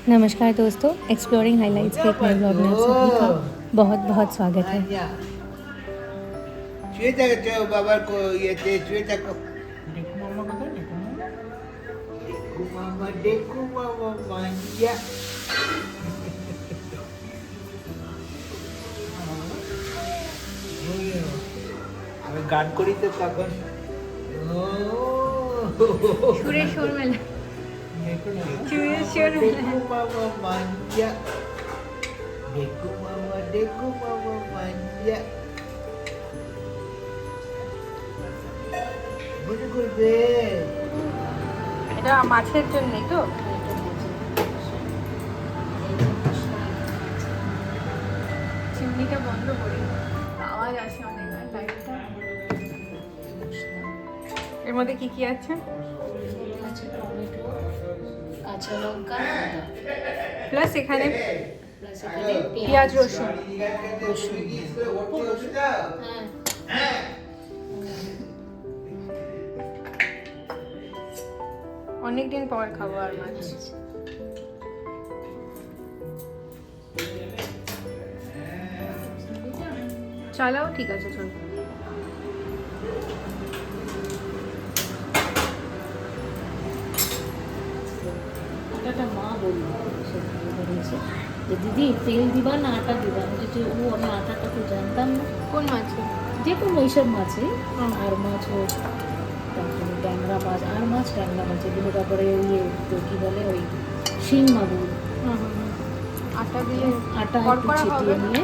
नमस्कार दोस्तों, exploring highlights के एक नए ब्लॉग में आप सभी का बहुत बहुत स्वागत है। श्वेता चलो बाबा को ये दे श्वेता को देखो मामा को देखो मामा मांजिया আমি গান করি তো তখন সুরে সুর মেলা সুরে সুর দেখো মামা মাঞ্জা দেখো মামা মাঞ্জা বুঝে করবে এটা মাছের জন্যই তো। চিমনিটা বন্ধ করি, আওয়াজ আসে অনেক। লাইটটা এর মধ্যে কি কি আছে? কাঁচা লঙ্কা প্লাস এখানে প্লাস এখানে পেঁয়াজ রসুন। হ্যাঁ অনেকদিন পর খাবো আর মাছ। চালাও, ঠিক আছে চল। আটাটা মা বললো যে দিদি তেল দিবা না আটা দিবা, আমি আটাটা তো জানতাম না। কোন মাছে? যে কোনো এইসব মাছে, আর মাছ হোক, তারপরে ট্যাংরা মাছ, আর মাছ ট্যাংরা মাছ এগুলো, তারপরে ইয়ে তো কী বলে ওই শিং মাগুর, আটা দিয়ে আটা একটু কড়কড়া ছিটিয়ে হবে। নিয়ে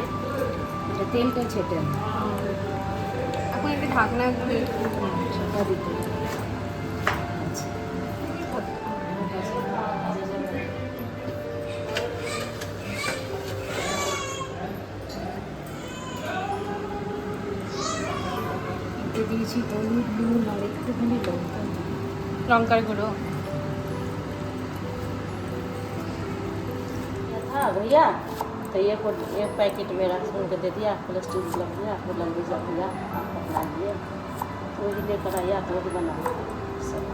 তেলটা ছেটে না এখন একটু ঢাকনা দিয়ে ঢাকা দিতে হবে। আচ্ছা এতে দিয়েছি হলুদ, নুন আর একটুখানি লঙ্কা। লঙ্কার গুঁড়ো। था भैया तो ये को एक पैकेट मेरा सुन के दे दिया, प्लास्टिक लग दिया, आपको लंबी जब दिया, आप पकड़ा दिए तो वही लेकर आया तो वही बना सब।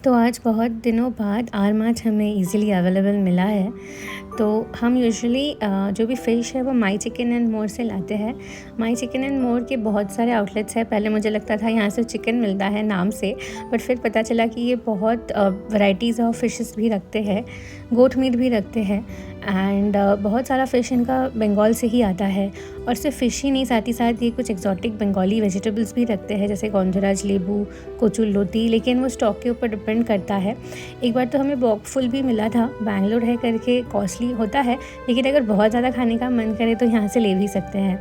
तो आज बहुत दिनों बाद आर माछ हमें इजीली अवेलेबल मिला है। तो हम यूजुअली जो भी फ़िश है वो माई चिकन एंड मोर से लाते हैं। माई चिकन एंड मोर के बहुत सारे आउटलेट्स हैं। पहले मुझे लगता था यहाँ से चिकन मिलता है नाम से, बट फिर पता चला कि ये बहुत वैराइटीज़ ऑफ फिशेस भी रखते हैं, गोट मीट भी रखते हैं एंड बहुत सारा फ़िश इनका बंगाल से ही आता है। और सिर्फ फ़िश ही नहीं, साथ ही साथ ये कुछ एक्जॉटिक बंगाली वेजिटेबल्स भी रखते हैं, जैसे गोंधराज, लेबू, कोचुल्लोती, लेकिन वो स्टॉक के ऊपर डिपेंड करता है। एक बार तो हमें बॉक फुल भी मिला था, बैंगलोर है करके, कॉस्टली होता है, लेकिन अगर बहुत ज़्यादा खाने का मन करे तो यहाँ से ले भी सकते हैं।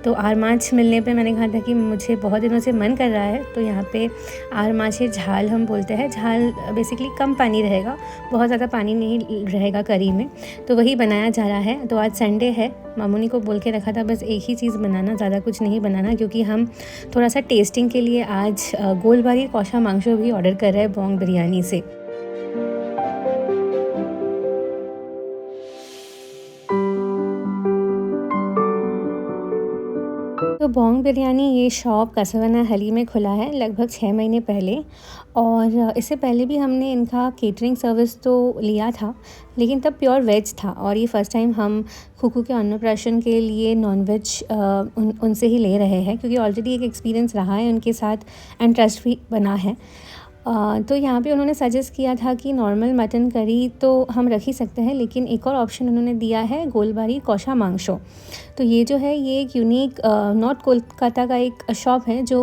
तो आर माछ मिलने पे मैंने कहा था कि मुझे बहुत दिनों से मन कर रहा है, तो यहाँ पे आर माछ झाल हम बोलते हैं। झाल बेसिकली कम पानी रहेगा, बहुत ज़्यादा पानी नहीं रहेगा करी में, तो वही बनाया जा रहा है। तो आज संडे है, मामूनी को बोल के रखा था बस एक ही चीज़ बनाना, ज़्यादा कुछ नहीं बनाना, क्योंकि हम थोड़ा सा टेस्टिंग के लिए आज गोलबारी कौशा मांगशो भी ऑर्डर कर रहे हैं बोंग बिरयानी से। तो बोंग बिरयानी ये शॉप कसवाना हली में खुला है लगभग 6 महीने पहले, और इससे पहले भी हमने इनका केटरिंग सर्विस तो लिया था, लेकिन तब प्योर वेज था। और ये फ़र्स्ट टाइम हम खुकू के अन्नप्राशन के लिए नॉन वेज उनसे ही ले रहे हैं, क्योंकि ऑलरेडी एक एक्सपीरियंस रहा है उनके साथ एंड ट्रस्ट भी बना है। तो यहाँ पे उन्होंने सजेस्ट किया था कि नॉर्मल मटन करी तो हम रख ही सकते हैं, लेकिन एक और ऑप्शन उन्होंने दिया है गोलबारी कौशा मांगशो। तो ये जो है ये एक यूनिक नॉर्थ कोलकाता का एक शॉप है जो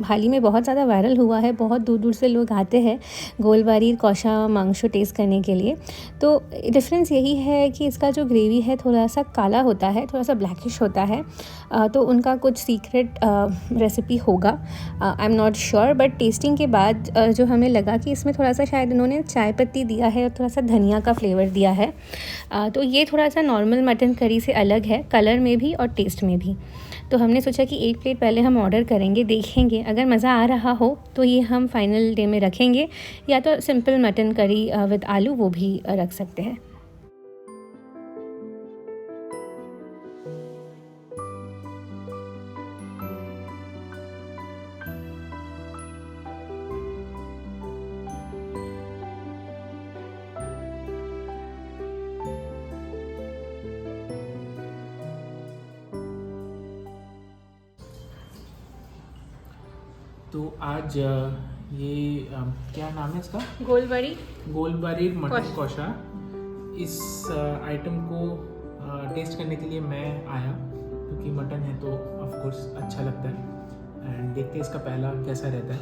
हाल ही में बहुत ज़्यादा वायरल हुआ है। बहुत दूर दूर से लोग आते हैं गोलबारी कौशा मांगशो टेस्ट करने के लिए। तो डिफरेंस यही है कि इसका जो ग्रेवी है थोड़ा सा काला होता है, थोड़ा सा ब्लैकिश होता है। तो उनका कुछ सीक्रेट रेसिपी होगा, I am not sure, but testing के बाद जो हमें लगा कि इसमें थोड़ा सा शायद इन्होंने चाय पत्ती दिया है और थोड़ा सा धनिया का फ्लेवर दिया है। तो ये थोड़ा सा नॉर्मल मटन करी से अलग है, कलर में भी और टेस्ट में भी। तो हमने सोचा कि एक प्लेट पहले हम ऑर्डर करेंगे, देखेंगे अगर मज़ा आ रहा हो तो ये हम फाइनल डे में रखेंगे, या तो सिंपल मटन करी विद आलू वो भी रख सकते हैं। तो आज क्या नाम है इसका? गोलबाड़ी मटन कौशा। इस आइटम को टेस्ट करने के लिए मैं आया क्योंकि मटन है तो ऑफ कोर्स अच्छा लगता है। एंड देखते हैं इसका पहला कैसा रहता है।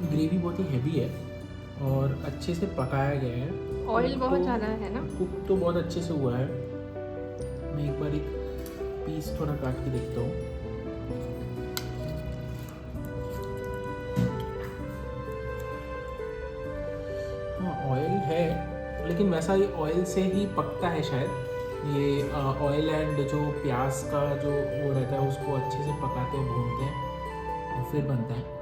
ग्रेवी बहुत ही हैवी है और अच्छे से पकाया गया है। ऑयल बहुत ज़्यादा है ना? कुक तो बहुत अच्छे से हुआ है। मैं एक बार एक पीस थोड़ा काट के देखता हूँ। हाँ, ऑयल है लेकिन वैसा ही ऑयल से ही पकता है शायद। ये ऑयल एंड जो प्याज का जो वो रहता है उसको अच्छे से पकाते हैं, भूनते हैं और फिर बनता है।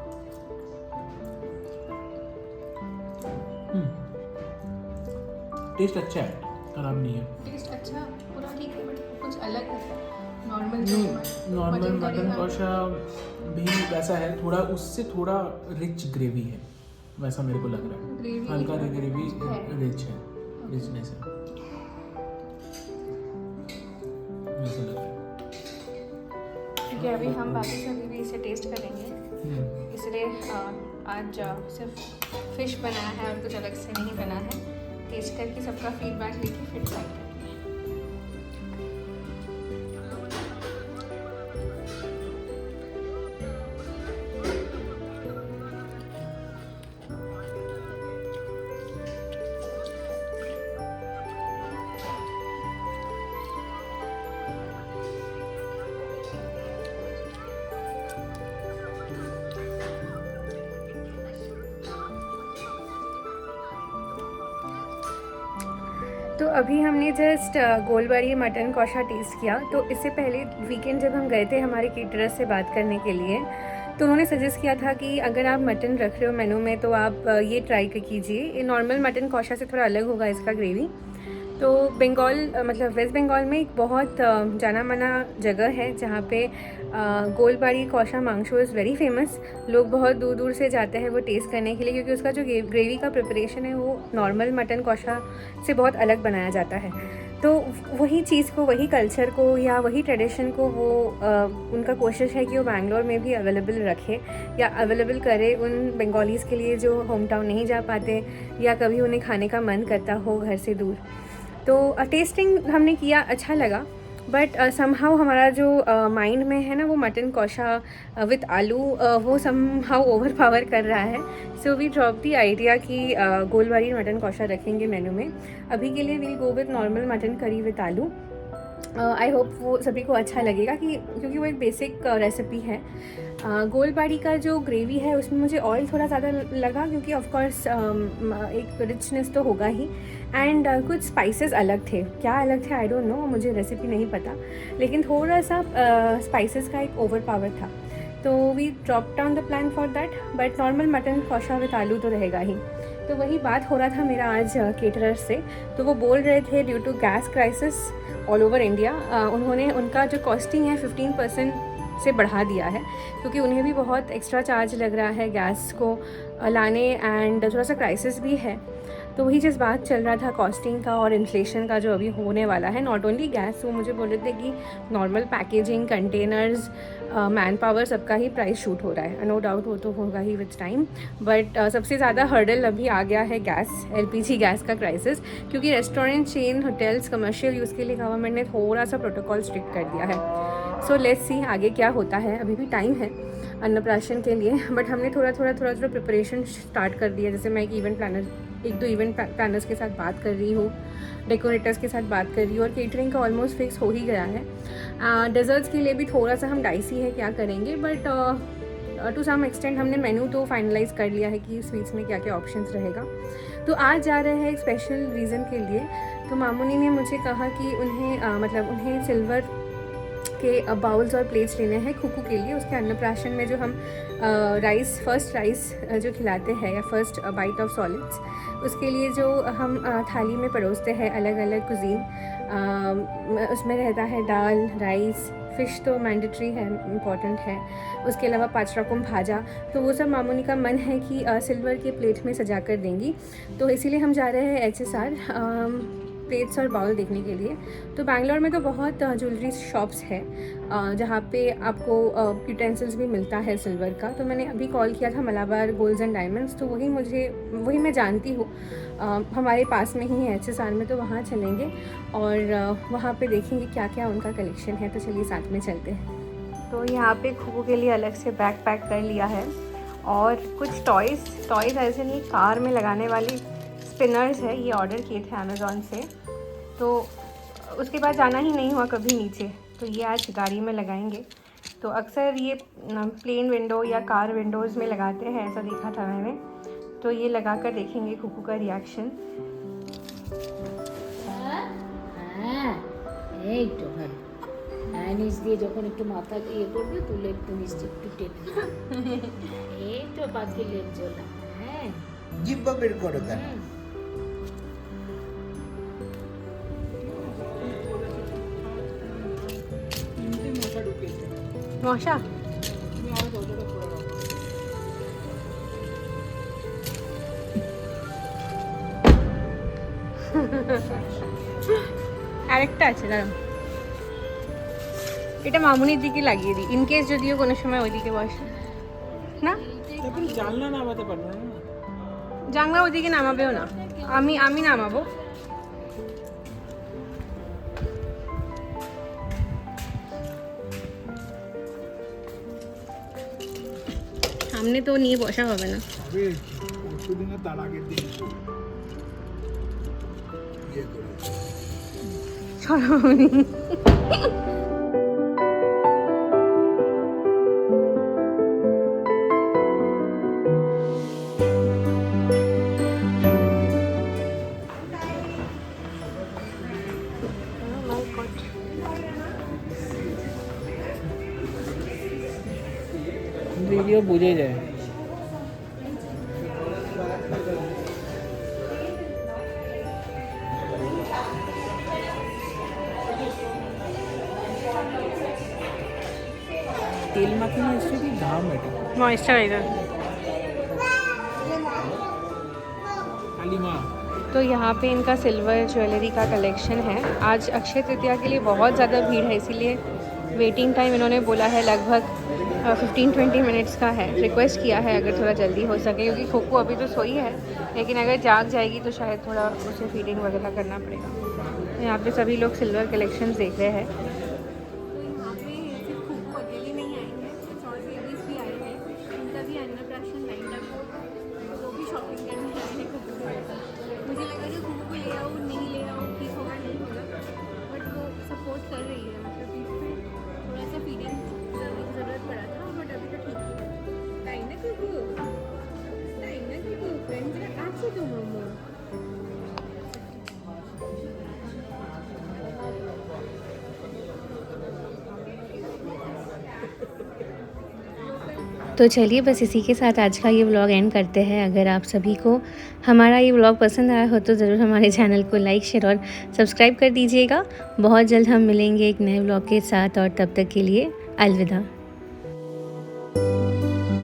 टेस्ट अच्छा है, खराब नहीं है। टेस्ट अच्छा पूरा ठीक है बट कुछ अलग है नॉर्मल मटन कौशा भी वैसा है, थोड़ा उससे थोड़ा रिच ग्रेवी है वैसा मेरे को लग रहा है। हल्का ग्रेवी रिच है, रिचनेस है वैसा लग रहा है। क्योंकि अभी हम बाकी सभी भी इसे टेस्ट करेंगे, इसलिए आज सिर्फ फिश बनाया है और कुछ अलग से नहीं बना है। टेस्ट करके सबका फीडबैक लेके फिर ट्राई करेंगे। तो अभी हमने जस्ट गोलबाड़ी मटन कौशा टेस्ट किया। तो इससे पहले वीकेंड जब हम गए थे हमारे केटरर से बात करने के लिए, तो उन्होंने सजेस्ट किया था कि अगर आप मटन रख रहे हो मेनू में तो आप ये ट्राई कीजिए। ये नॉर्मल मटन कौशा से थोड़ा अलग होगा इसका ग्रेवी। तो बंगाल मतलब वेस्ट बंगाल में एक बहुत जाना माना जगह है जहाँ पे गोलबाड़ी कौशा मांगशो इज़ वेरी फेमस। लोग बहुत दूर दूर से जाते हैं वो टेस्ट करने के लिए, क्योंकि उसका जो ग्रेवी का प्रिपरेशन है वो नॉर्मल मटन कौशा से बहुत अलग बनाया जाता है। तो वही चीज़ को, वही कल्चर को या वही ट्रेडिशन को वो उनका कोशिश है कि वो बैंगलोर में भी अवेलेबल रखे या अवेलेबल करे उन बंगालीज़ के लिए जो होम टाउन नहीं जा पाते या कभी उन्हें खाने का मन करता हो घर से दूर। तो टेस्टिंग हमने किया, अच्छा लगा, बट समहाउ हमारा जो माइंड में है ना वो मटन कौशा विथ आलू वो समहाउ ओवर पावर कर रहा है। So we drop the idea कि गोलबाड़ी मटन कौशा रखेंगे मेनू में। अभी के लिए we'll go with normal mutton curry with aloo. I hope वो सभी को अच्छा लगेगा क्योंकि वो एक बेसिक रेसिपी है। गोलबाड़ी का जो ग्रेवी है उसमें मुझे ऑयल थोड़ा ज़्यादा लगा, क्योंकि ऑफ कोर्स एक रिचनेस तो होगा ही, एंड कुछ स्पाइसेस अलग थे। क्या अलग थे आई डोंट नो, मुझे रेसिपी नहीं पता, लेकिन थोड़ा सा स्पाइसेस का एक ओवर पावर था। तो we drop down the plan for that, but normal mutton kosha with aloo तो रहेगा ही। तो वही बात हो रहा था मेरा आज केटरर से। तो वो बोल रहे थे due to gas crisis all over India उन्होंने उनका जो कॉस्टिंग है 15% से बढ़ा दिया है, क्योंकि उन्हें भी बहुत एक्स्ट्रा चार्ज लग रहा है गैस को लाने, एंड थोड़ा सा क्राइसिस भी है। तो वही जिस बात चल रहा था कॉस्टिंग का और इन्फ्लेशन का जो अभी होने वाला है, नॉट ओनली गैस, वो मुझे बोल रहे थे कि normal packaging, containers, man power, सबका ही प्राइस शूट हो रहा है। नो डाउट वो तो होगा ही विथ टाइम, बट सबसे ज़्यादा हर्डल अभी आ गया है गैस, LPG गैस का क्राइसिस, क्योंकि restaurant chain, hotels, commercial use के लिए गवर्नमेंट ने थोड़ा सा प्रोटोकॉल स्ट्रिक्ट कर दिया है। सो लेट्स सी आगे क्या होता है। अभी भी टाइम है अन्नप्राशन के लिए, बट हमने थोड़ा थोड़ा प्रिपरेशन स्टार्ट कर दिया। जैसे मैं एक दो इवेंट प्लानर्स के साथ बात कर रही हूँ, डेकोरेटर्स के साथ बात कर रही हूँ, और केटरिंग का ऑलमोस्ट फिक्स हो ही गया है। डेजर्ट्स के लिए भी थोड़ा सा हम डाइसी है क्या करेंगे, बट टू सम एक्सटेंट हमने मेन्यू तो फाइनलाइज कर लिया है कि स्वीट्स में क्या क्या ऑप्शंस रहेगा। तो आज जा रहे हैं एक स्पेशल रीज़न के लिए। तो मामूनी ने मुझे कहा कि उन्हें सिल्वर के बाउल्स और प्लेट्स लेने हैं खुकू के लिए। उसके अन्नप्राशन में जो हम फर्स्ट राइस जो खिलाते हैं या फर्स्ट बाइट ऑफ सॉलिड्स, उसके लिए जो हम थाली में परोसते हैं अलग अलग कुजीन, उसमें रहता है दाल, राइस, फ़िश तो मैंडेटरी है, इम्पॉर्टेंट है, उसके अलावा 5 रकम भाजा। तो वो सब मामूनी का मन है कि सिल्वर के प्लेट में सजा कर देंगी। तो इसीलिए हम जा रहे हैं HSR। प्लेट्स और बाउल देखने के लिए। तो बैंगलोर में तो बहुत ज्वेलरी शॉप्स है जहाँ पे आपको यूटेंसिल्स भी मिलता है सिल्वर का। तो मैंने अभी कॉल किया था मलाबार गोल्ड्स एंड डायमंड्स, तो वही मैं जानती हूँ, हमारे पास में ही है HSR में, तो वहाँ चलेंगे और वहाँ पे देखेंगे क्या क्या उनका कलेक्शन है। तो चलिए साथ में चलते हैं। तो यहाँ पे खुगू के लिए अलग से बैग पैक कर लिया है और कुछ टॉयज़ ऐसे नहीं, कार में लगाने वाली स्पिनर्स है, ये ऑर्डर किए थे अमेज़ॉन से। तो उसके बाद जाना ही नहीं हुआ कभी नीचे, तो ये आज गाड़ी में लगाएंगे। तो अक्सर ये प्लेन विंडो या कार विंडोज़ में लगाते हैं, ऐसा देखा था मैंने। तो ये लगा कर देखेंगे खुगू का रिएक्शन। নিচ দিয়ে যখন একটু মাথা ইয়ে করবে তুলে একটু নিচে একটু টেনে এই তো পাখি লেপ জ্বলা। হ্যাঁ জিব্বা বের করো কেন? মশা আরেকটা আছে, দাঁড়াও, এটা মামুনির দিকে লাগিয়ে দিই, ইনকেস যদিও কোনো সময় ওইদিকে বসে না। জানলা নামাতে পারবে না, জানলা ওইদিকে নামাবেও না, আমি নামাবো। সামনে তো নিয়ে বসা হবে না। তার আগের দিন সরাবনি। वीडियो बुझे जाए। तेल माखना इससे भी घाम बैठा मॉइस्चराइजर। काली माँ। तो यहाँ पे इनका सिल्वर ज्वेलरी का कलेक्शन है। आज अक्षय तृतीया के लिए बहुत ज़्यादा भीड़ है, इसीलिए वेटिंग टाइम इन्होंने बोला है लगभग 15-20 मिनट्स का है। रिक्वेस्ट किया है अगर थोड़ा जल्दी हो सके, क्योंकि खोखो अभी तो सोई है, लेकिन अगर जाग जाएगी तो शायद थोड़ा उसे फीडिंग वगैरह करना पड़ेगा। तो यहाँ पे सभी लोग सिल्वर कलेक्शन देख रहे हैं। मुझे लगा कि खुगू को ले आओ, नहीं ले आओ, ठीक होगा नहीं होगा, बट वो सपोर्ट कर रही है। मतलब इसमें थोड़ा सा फीडिंग की ज़रूरत पड़ा था, बट अभी तो ठीक है। टाइम ना खुगू, फ्रेंड जरा आज से दो मोमो। तो चलिए बस इसी के साथ आज का ये व्लॉग एंड करते हैं। अगर आप सभी को हमारा ये व्लॉग पसंद आया हो तो ज़रूर हमारे चैनल को लाइक, शेयर और सब्सक्राइब कर दीजिएगा। बहुत जल्द हम मिलेंगे एक नए व्लॉग के साथ, और तब तक के लिए अलविदा।